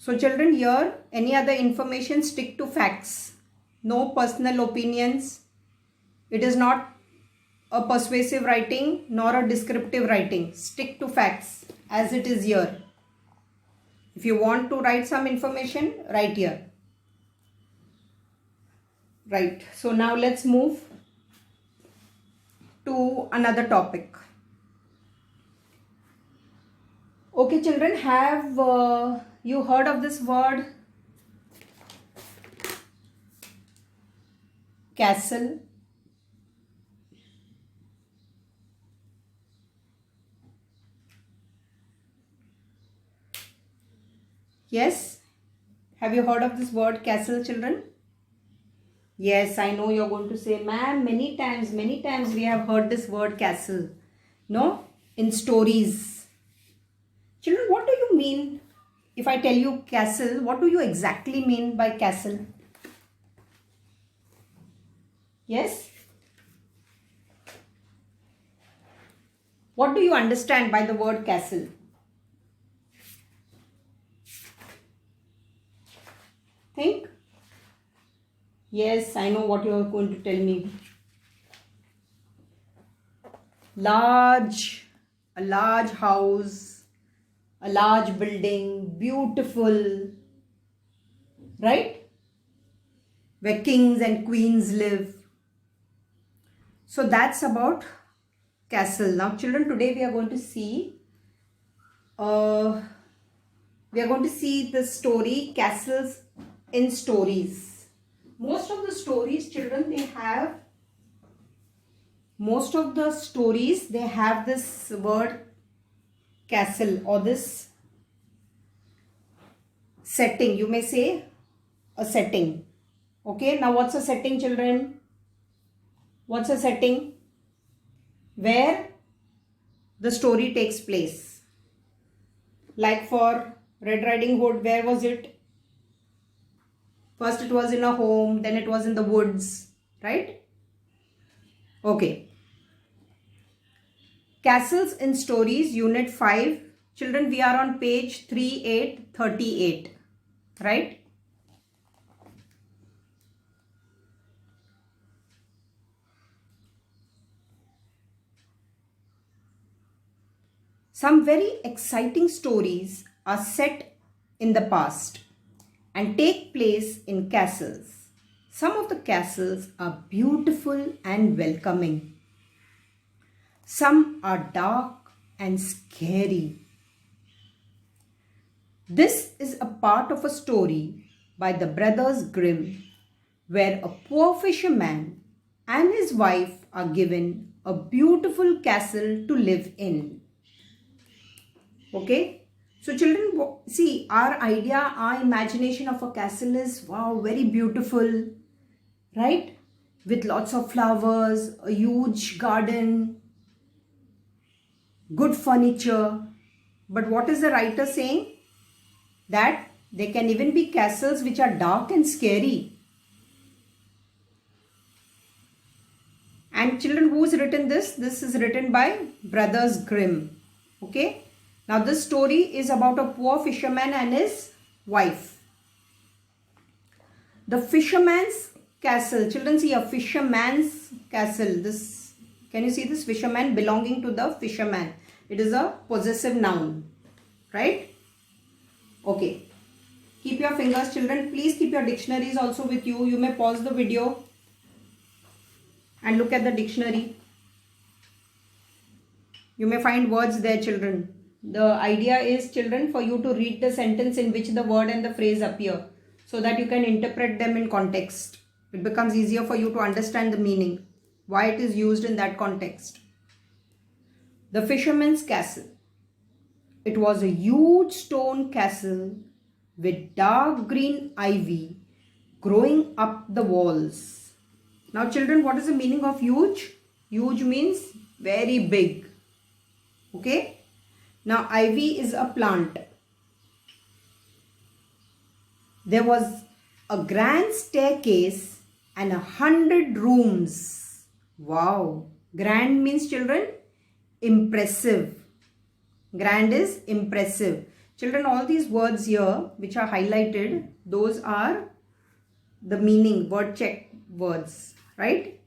So children, here any other information, stick to facts. No personal opinions. It is not a persuasive writing nor a descriptive writing. Stick to facts as it is here. If you want to write some information, write here. Right. So now let's move to another topic. Okay children, have you heard of this word castle? Yes? Have you heard of this word castle, children? Yes, I know you're going to say, ma'am, many times we have heard this word castle. No? In stories. Children, what do you mean? If I tell you castle, what do you exactly mean by castle? Yes? What do you understand by the word castle? Think? Yes, I know what you are going to tell me. A large house, a large building, beautiful, right? Where kings and queens live. So that's about castle. Now children, today we are going to see the story Castles in Stories. Most of the stories, children, they have this word castle or this setting. You may say a setting. Okay, now what's a setting, children? What's a setting? Where the story takes place. Like for Red Riding Hood, where was it? First it was in a home, then it was in the woods, right? Okay. Castles in Stories, Unit 5. Children, we are on page 3838, right? Some very exciting stories are set in the past and take place in castles. Some of the castles are beautiful and welcoming. Some are dark and scary. This is a part of a story by the brothers Grimm, where a poor fisherman and his wife are given a beautiful castle to live in. Okay? So children, see, our idea, our imagination of a castle is, wow, very beautiful, right? With lots of flowers, a huge garden, good furniture. But what is the writer saying? That there can even be castles which are dark and scary. And children, who has written this? This is written by Brothers Grimm. Okay? Now this story is about a poor fisherman and his wife. The fisherman's castle. Children, see, a fisherman's castle. This, can you see this? Fisherman, belonging to the fisherman. It is a possessive noun, right? Okay. Keep your fingers, children. Please keep your dictionaries also with you. You may pause the video and look at the dictionary. You may find words there, children. The idea is, children, for you to read the sentence in which the word and the phrase appear, so that you can interpret them in context. It becomes easier for you to understand the meaning, why it is used in that context. The fisherman's castle. It was a huge stone castle with dark green ivy growing up the walls. Now children, what is the meaning of huge? Huge means very big. Okay? Now ivy is a plant. There was a grand staircase and 100 rooms. Wow! Grand means, children, impressive. Grand is impressive. Children, all these words here which are highlighted, those are the meaning, word check words, right?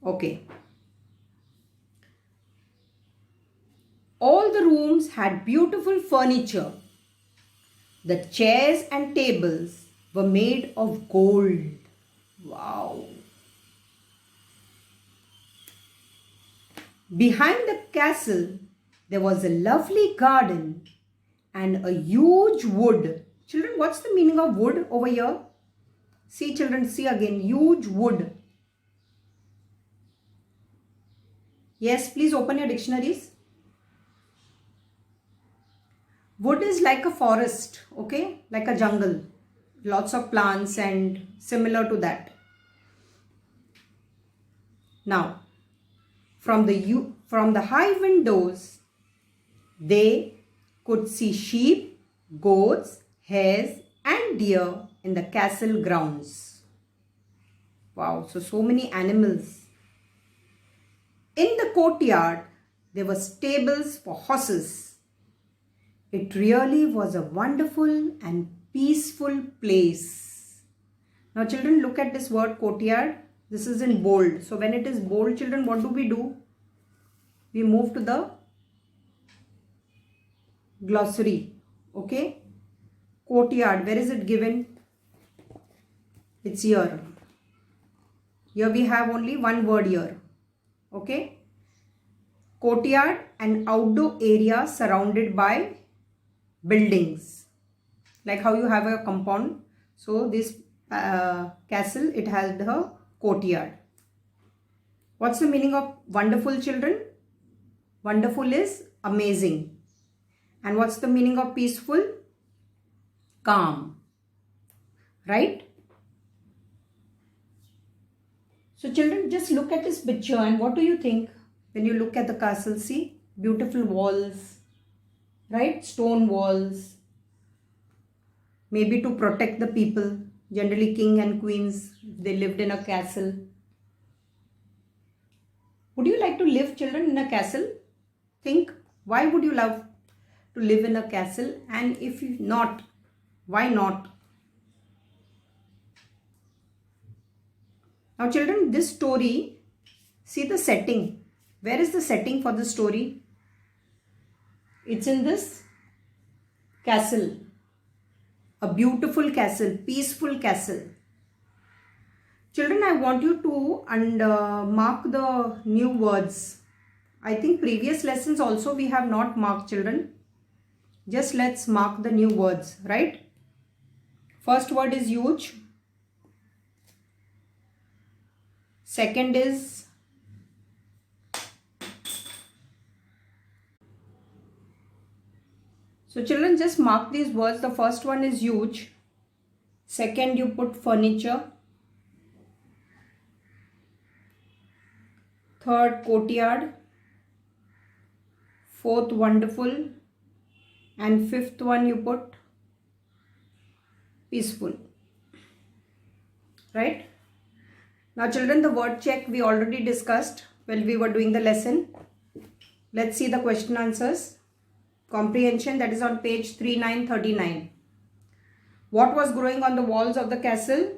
Okay. All the rooms had beautiful furniture. The chairs and tables were made of gold. Wow. Behind the castle, there was a lovely garden and a huge wood. Children, what's the meaning of wood over here? See children, see again, huge wood. Yes, please open your dictionaries. Wood is like a forest, okay, like a jungle. Lots of plants and similar to that. Now, from the high windows, they could see sheep, goats, hares and deer in the castle grounds. Wow, so many animals. In the courtyard, there were stables for horses. It really was a wonderful and peaceful place. Now children, look at this word courtyard. This is in bold. So when it is bold, children, what do? We move to the glossary. Okay. Courtyard. Where is it given? It's here. Here we have only one word here. Okay. Courtyard, an outdoor area surrounded by buildings. Like how you have a compound. So this castle, it has the courtyard. What's the meaning of wonderful, children? Wonderful is amazing. And what's the meaning of peaceful? Calm. Right? So children, just look at this picture and what do you think when you look at the castle? See, beautiful walls, right? Stone walls. Maybe to protect the people. Generally king and queens, they lived in a castle. Would you like to live, children, in a castle? Think, why would you love to live in a castle? And if not, why not? Now children, this story, see the setting. Where is the setting for the story? It's in this castle. A beautiful castle, peaceful castle. Children, I want you to mark the new words. I think previous lessons also we have not marked, children. Just let's mark the new words, right? First word is huge. Second is so children, just mark these words. The first one is huge. Second, you put furniture. Third, courtyard. Fourth, wonderful. And fifth one, you put peaceful. Right? Now children, the word check we already discussed while we were doing the lesson. Let's see the question answers. Comprehension, that is on page 3939. What was growing on the walls of the castle?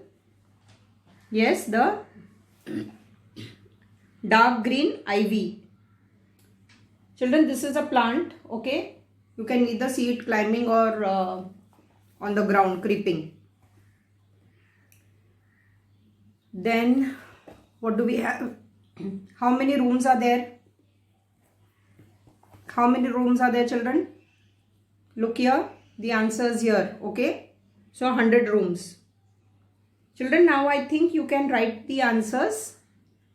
Yes, the dark green ivy. Children, this is a plant, okay? You can either see it climbing or on the ground, creeping. Then, what do we have? How many rooms are there? How many rooms are there, children? Look here, the answer is here, okay? So, 100 rooms. Children, now I think you can write the answers.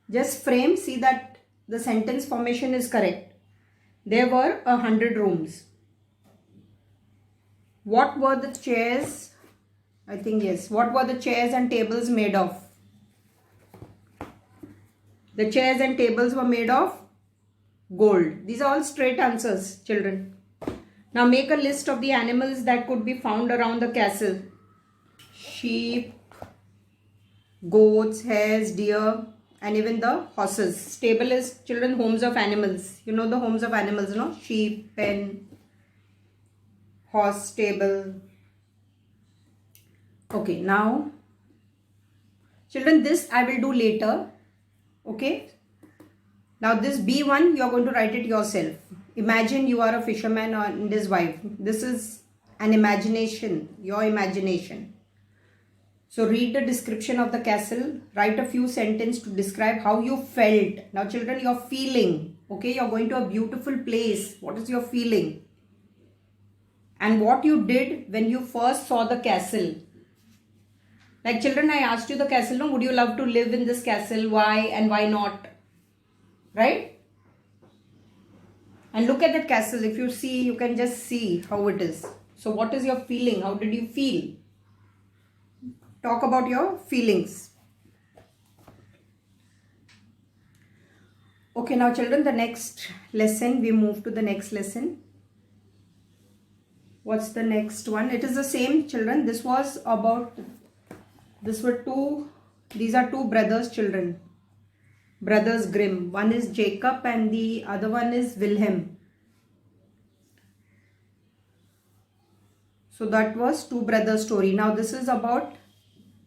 Just frame, see that the sentence formation is correct. There were 100 rooms. What were the chairs? I think yes. What were the chairs and tables made of? The chairs and tables were made of gold. These are all straight answers, children. Now make a list of the animals that could be found around the castle. Sheep, goats, hares, deer, and even the horses. Stable is, children, homes of animals. You know the homes of animals, no? Sheep, pen, horse stable. Okay, now children, this I will do later. Okay, now this B1 you are going to write it yourself. Imagine you are a fisherman and his wife. This is an imagination, your imagination. So read the description of the castle, write a few sentences to describe how you felt. Now children, you're feeling, okay, you're going to a beautiful place. What is your feeling? And what you did when you first saw the castle. Like children, I asked you the castle, no, would you love to live in this castle? Why and why not? Right? And look at that castle. If you see, you can just see how it is. So what is your feeling? How did you feel? Talk about your feelings. Okay, now children, the next lesson, we move to the next lesson. What's the next one? It is the same, children. This was about, these are two brothers, children. Brothers Grimm. One is Jacob and the other one is Wilhelm. So that was two brothers story. Now this is about,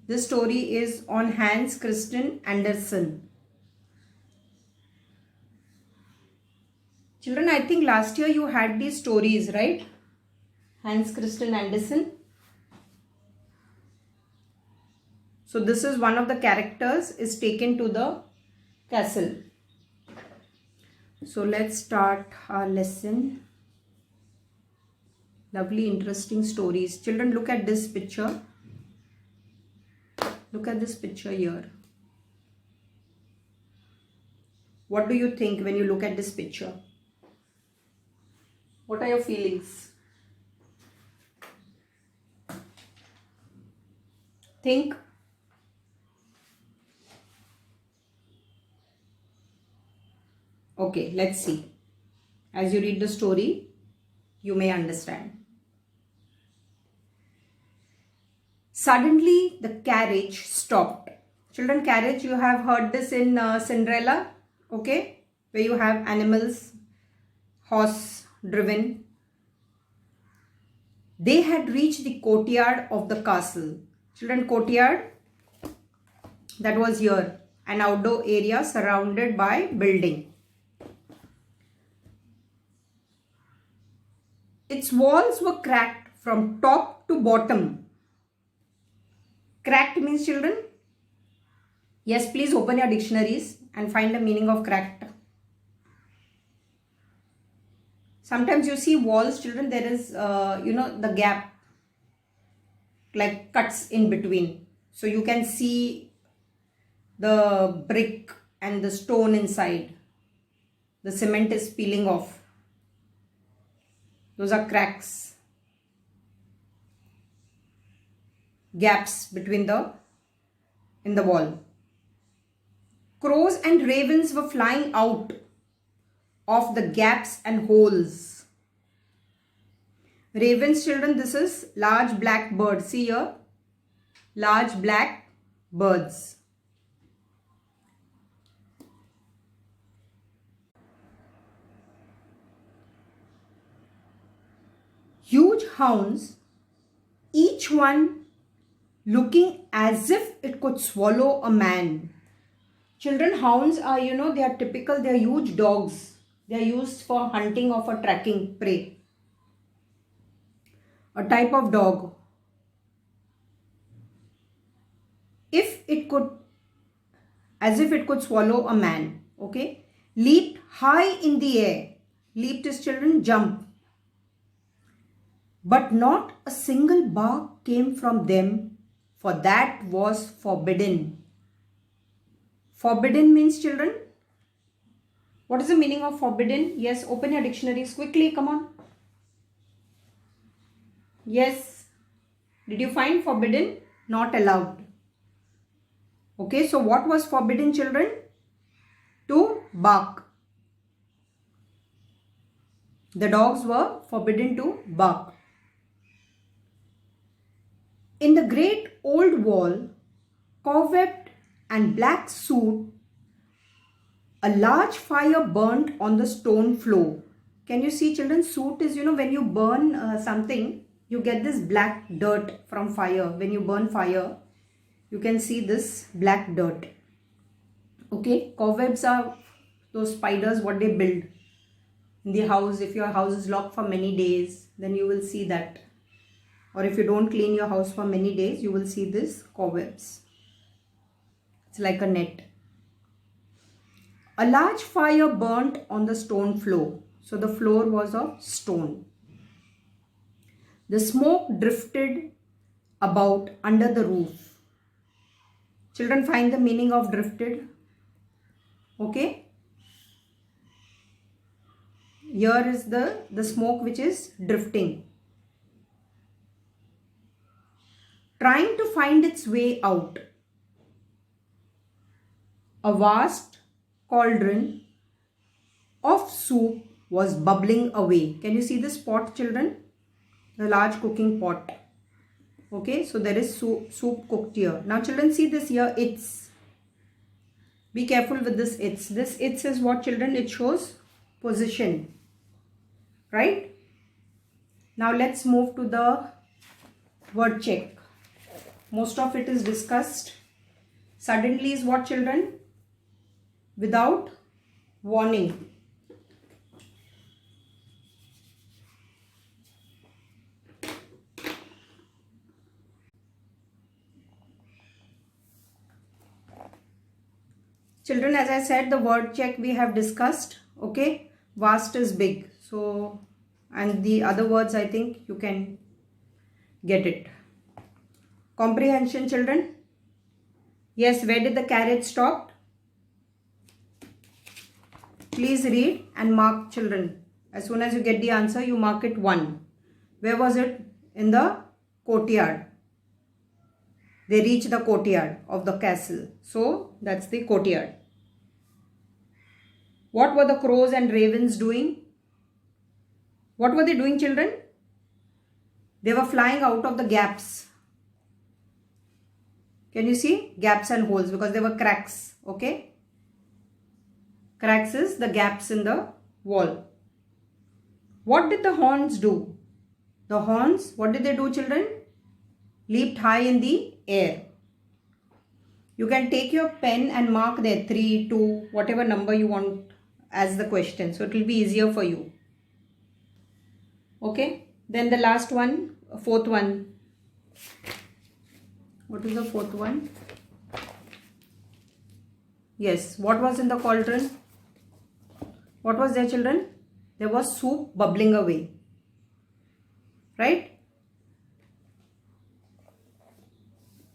this story is on Hans Christian Andersen. Children, I think last year you had these stories, right? Hans Christian Andersen. So this is one of the characters is taken to the castle. So let's start our lesson. Lovely, interesting stories. Children, look at this picture. Look at this picture here. What do you think when you look at this picture? What are your feelings? Think. Okay, let's see. As you read the story, you may understand. Suddenly, the carriage stopped. Children, carriage, you have heard this in Cinderella, okay? Where you have animals, horse driven. They had reached the courtyard of the castle. Children, courtyard, that was here, an outdoor area surrounded by building. Its walls were cracked from top to bottom. Cracked means, children? Yes, please open your dictionaries and find the meaning of cracked. Sometimes you see walls, children, there is, the gap, like cuts in between. So you can see the brick and the stone inside. The cement is peeling off. Those are cracks. Gaps between in the wall. Crows and ravens were flying out of the gaps and holes. Ravens, children, this is large black bird. See here, large black birds. Huge hounds, each one looking as if it could swallow a man. Children, hounds are, they are typical, they are huge dogs. They are used for hunting or for tracking prey. A type of dog. As if it could swallow a man. Okay. Leaped high in the air. Leaped is, children, jump. But not a single bark came from them, for that was forbidden. Forbidden means, children, what is the meaning of forbidden? Yes, open your dictionaries quickly, come on. Yes, did you find forbidden? Not allowed. Okay, so what was forbidden, children? To bark. The dogs were forbidden to bark. In the great old wall, cobwebbed and black soot, a large fire burnt on the stone floor. Can you see, children? Soot is, when you burn something, you get this black dirt from fire. When you burn fire, you can see this black dirt. Okay, cobwebs are those spiders what they build in the house. If your house is locked for many days, then you will see that. Or if you don't clean your house for many days, you will see this cobwebs. It's like a net. A large fire burnt on the stone floor. So the floor was of stone. The smoke drifted about under the roof. Children, find the meaning of drifted. Okay. Here is the smoke which is drifting. Trying to find its way out. A vast cauldron of soup was bubbling away. Can you see this pot, children? The large cooking pot. Okay, so there is soup cooked here. Now children, see this here, it's. Be careful with this it's. This it's is what, children? It shows position. Right? Now let's move to the word check. Most of it is discussed. Suddenly is what, children? Without warning. Children, as I said, the word check we have discussed. Okay, vast is big. So, and the other words, I think you can get it. Comprehension, children. Yes, where did the carriage stop? Please read and mark, children. As soon as you get the answer, you mark it 1. Where was it? In the courtyard. They reached the courtyard of the castle. So, that's the courtyard. What were the crows and ravens doing? What were they doing, children? They were flying out of the gaps. Can you see? Gaps and holes, because there were cracks. Okay? Cracks is the gaps in the wall. What did the horns do? The horns, what did they do, children? Leaped high in the air. You can take your pen and mark there 3, 2, whatever number you want as the question. So it will be easier for you. Okay. Then the last one, fourth one. What is the fourth one? Yes. What was in the cauldron? What was there, children? There was soup bubbling away. Right?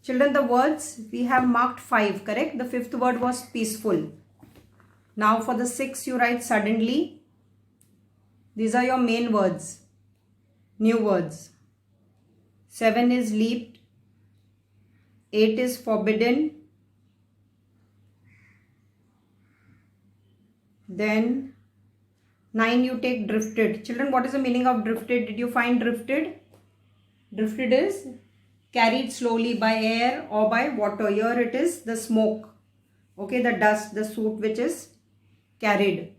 Children, the words we have marked 5, correct? The 5th word was peaceful. Now for the 6th you write suddenly. These are your main words. New words. 7 is leaped. 8 is forbidden. Then 9 you take drifted. Children, what is the meaning of drifted? Did you find drifted? Drifted is carried slowly by air or by water. Here it is the smoke. Okay, the dust, the soot which is carried.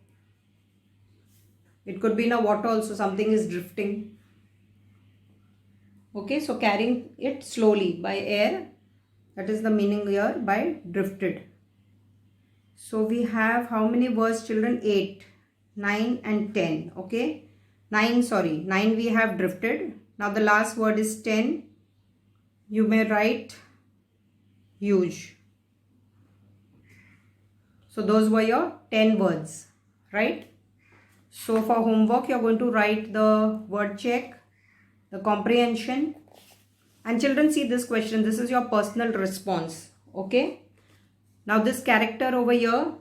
It could be in a water also, something is drifting. Okay, so carrying it slowly by air. That is the meaning here by drifted. So we have how many words, children? 8, 9 and 10. Okay, 9 we have drifted. Now the last word is 10. You may write huge. So those were your 10 words, right? So for homework, you are going to write the word check, the comprehension. And children, see this question. This is your personal response. Okay. Now this character over here,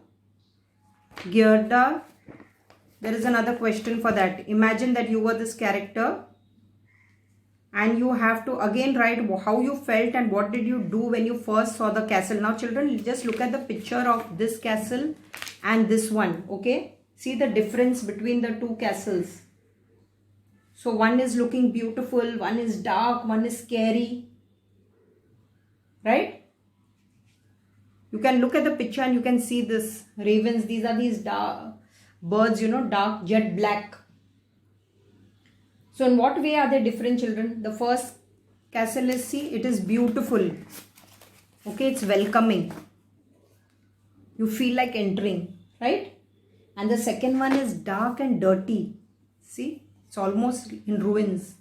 Gerda, there is another question for that. Imagine that you were this character. And you have to again write how you felt and what did you do when you first saw the castle. Now children, just look at the picture of this castle and this one. Okay. See the difference between the two castles. So one is looking beautiful, one is dark, one is scary. Right? You can look at the picture and you can see this ravens. These are these dark birds, dark jet black. So in what way are they different, children? The first castle is, see, it is beautiful. Okay, it's welcoming. You feel like entering, right? And the second one is dark and dirty. See, it's almost in ruins.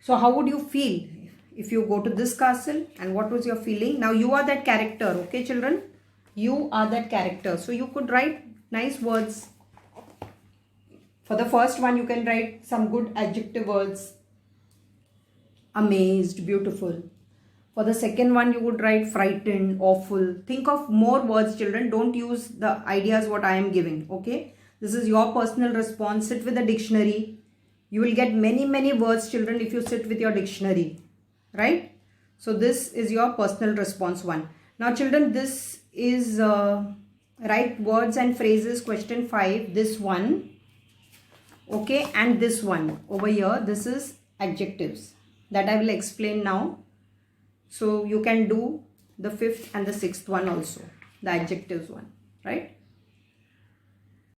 So how would you feel if you go to this castle, and what was your feeling? Now you are that character, okay, children? You are that character. So you could write nice words. For the first one, you can write some good adjective words. Amazed, beautiful. For the second one, you would write frightened, awful. Think of more words, children. Don't use the ideas what I am giving, okay? This is your personal response. Sit with the dictionary. You will get many words, children, if you sit with your dictionary, right? So this is your personal response one. Now, children, this is write words and phrases, question 5. This one, okay, and this one over here. This is adjectives that I will explain now. So you can do the 5th and the 6th one also, the adjectives one, right?